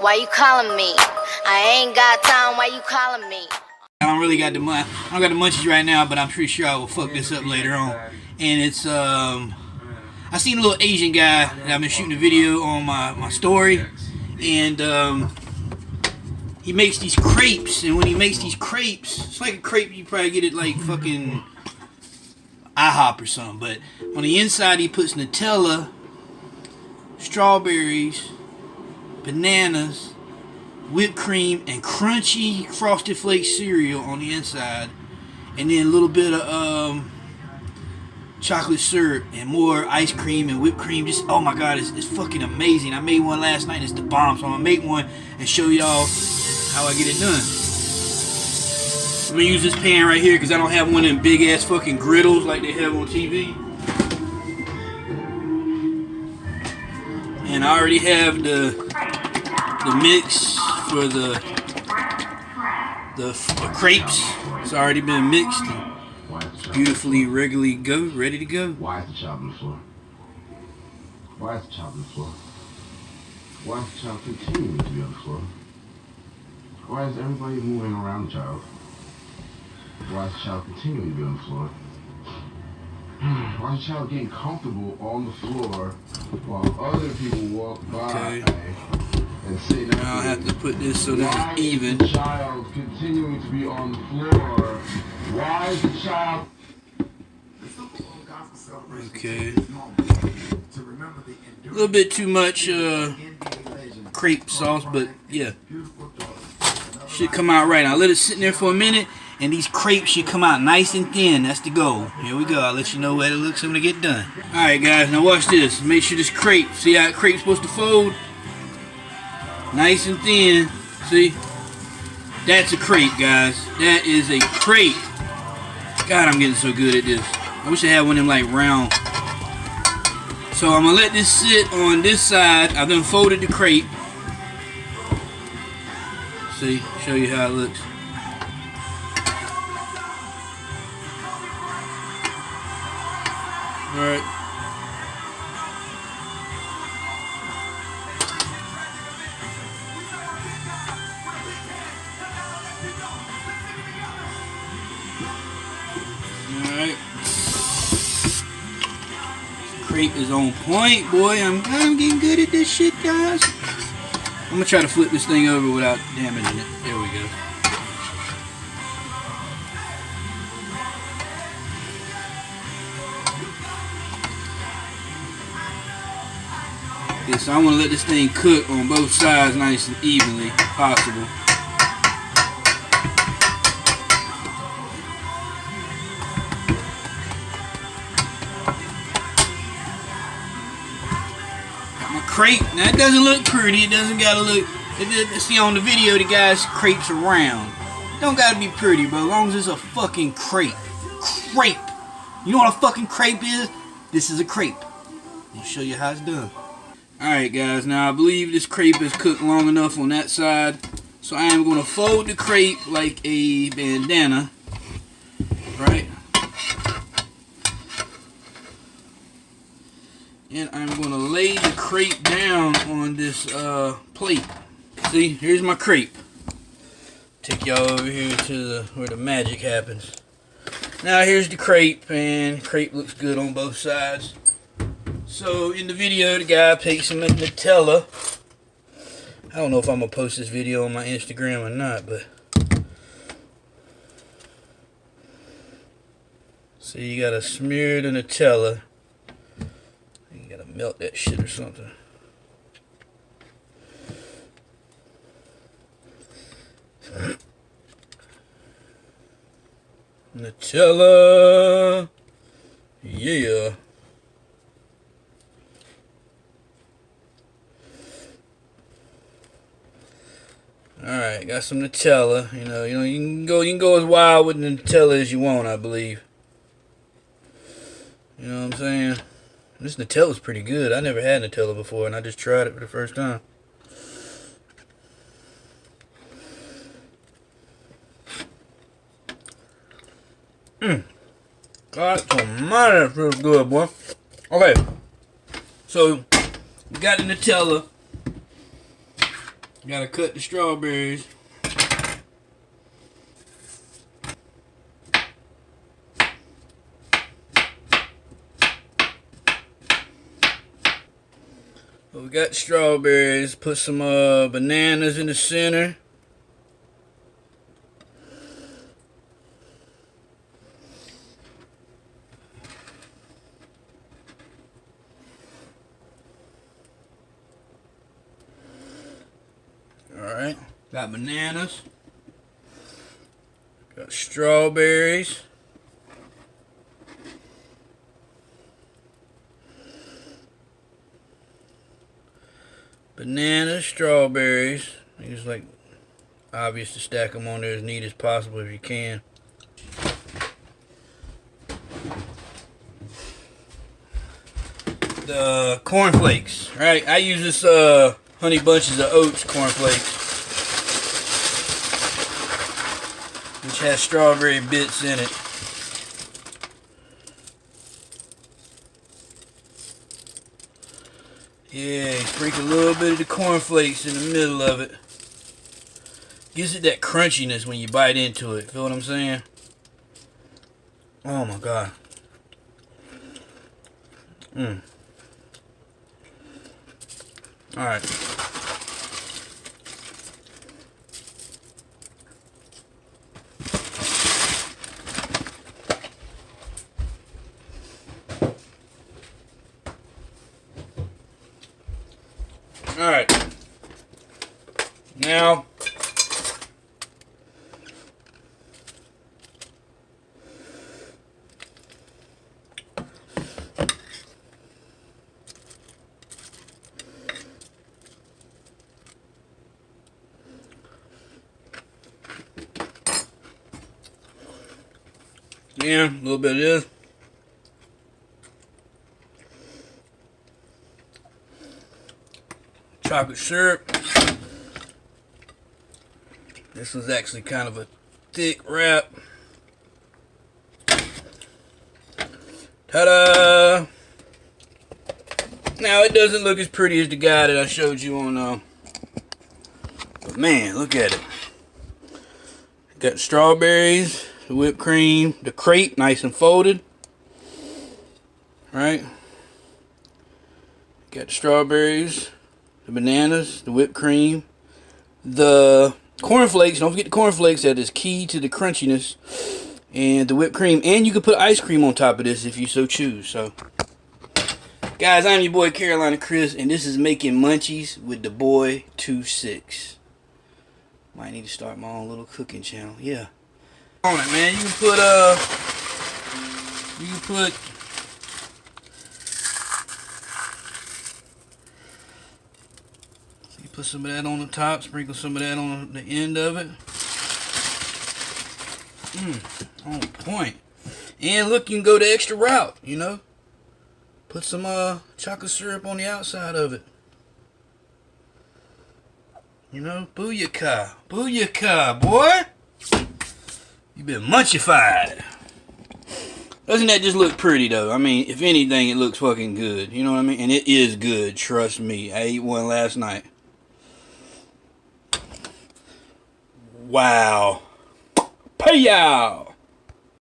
Why you calling me? I ain't got time. Why you calling me? I don't really got the munchies right now, but I'm pretty sure I will fuck this up later on. And it's I seen a little Asian guy that I've been shooting a video on my story, and he makes these crepes. And when he makes these crepes, it's like a crepe you probably get it like fucking IHOP or something. But on the inside he puts Nutella, strawberries, bananas, whipped cream, and crunchy Frosted Flakes cereal on the inside, and then a little bit of chocolate syrup and more ice cream and whipped cream. Just, oh my god, it's fucking amazing. I made one last night and it's the bomb, so I'm gonna make one and show y'all how I get it done. I'm gonna use this pan right here because I don't have one of them big ass fucking griddles like they have on TV. And I already have the mix for the crepes. It's already been mixed and beautifully ready to go. Why is the child on the floor? Why is the child on the floor? Why is the child continuing to be on the floor? Why is everybody moving around the child? Why is the child continuing to be on the floor? Why is the child getting comfortable on the floor while other people walk by and sit down? I'll have to put this so that it's even. Why is the child continuing to be on the floor? Why is the child... Okay. A little bit too much crepe sauce, but yeah. Should come out right. I'll let it sit there for a minute, and these crepes should come out nice and thin. That's the goal. Here we go. I'll let you know what it looks like when it get done. Alright guys, now watch this. Make sure this crepe, see how a crepe's supposed to fold? Nice and thin. See? That's a crepe, guys. That is a crepe. God, I'm getting so good at this. I wish I had one of them like round. So I'm gonna let this sit on this side. I've done folded the crepe. See, show you how it looks. Alright. Alright. Crepe is on point, boy. I'm getting good at this shit, guys. I'm gonna try to flip this thing over without damaging it. There we go. Okay, so I want to let this thing cook on both sides nice and evenly, if possible. Crepe, now it doesn't look pretty, it doesn't gotta look, see on the video the guy's crepes are round. It don't gotta be pretty, bro, as long as it's a fucking crepe. Crepe! You know what a fucking crepe is? This is a crepe. I'll show you how it's done. Alright guys, now I believe this crepe is cooked long enough on that side, so I am going to fold the crepe like a bandana, right? And I'm going to lay the crepe down on this plate. See, here's my crepe. Take y'all over here to where the magic happens. Now here's the crepe, and crepe looks good on both sides. So in the video, the guy takes some Nutella. I don't know if I'm going to post this video on my Instagram or not, but... So you got to smear the Nutella. Melt that shit or something. Nutella. Yeah. Alright, got some Nutella. You know, you can go as wild with Nutella as you want, I believe. You know what I'm saying? This Nutella's pretty good. I never had Nutella before, and I just tried it for the first time. God almighty, that feels good, boy. Okay, so we got the Nutella. Gotta cut the strawberries. We got strawberries. Put some bananas in the center. Alright, got bananas. Got strawberries. Bananas, strawberries. It's like obvious to stack them on there as neat as possible if you can. The cornflakes, right? I use this Honey Bunches of Oats cornflakes, which has strawberry bits in it. Yeah, sprinkle a little bit of the cornflakes in the middle of it. Gives it that crunchiness when you bite into it. Feel what I'm saying? Oh my God. Alright. Alright. Now, yeah, a little bit of this. Chocolate syrup. This was actually kind of a thick wrap. Ta-da! Now it doesn't look as pretty as the guy that I showed you on but man, look at it. Got strawberries, the whipped cream, the crepe nice and folded. Right? Got the strawberries, the bananas, the whipped cream, the cornflakes. Don't forget the cornflakes. That is key to the crunchiness. And the whipped cream. And you can put ice cream on top of this if you so choose. So, guys, I'm your boy Carolina Chris, and this is Making Munchies with the boy 26. Might need to start my own little cooking channel. Yeah. On it, man. You put some of that on the top, sprinkle some of that on the end of it. On point. And look, you can go the extra route, you know. Put some chocolate syrup on the outside of it. You know, booyaka. Booyaka, boy. You been munchified. Doesn't that just look pretty, though? I mean, if anything, it looks fucking good. You know what I mean? And it is good, trust me. I ate one last night. Wow. Pay-yow.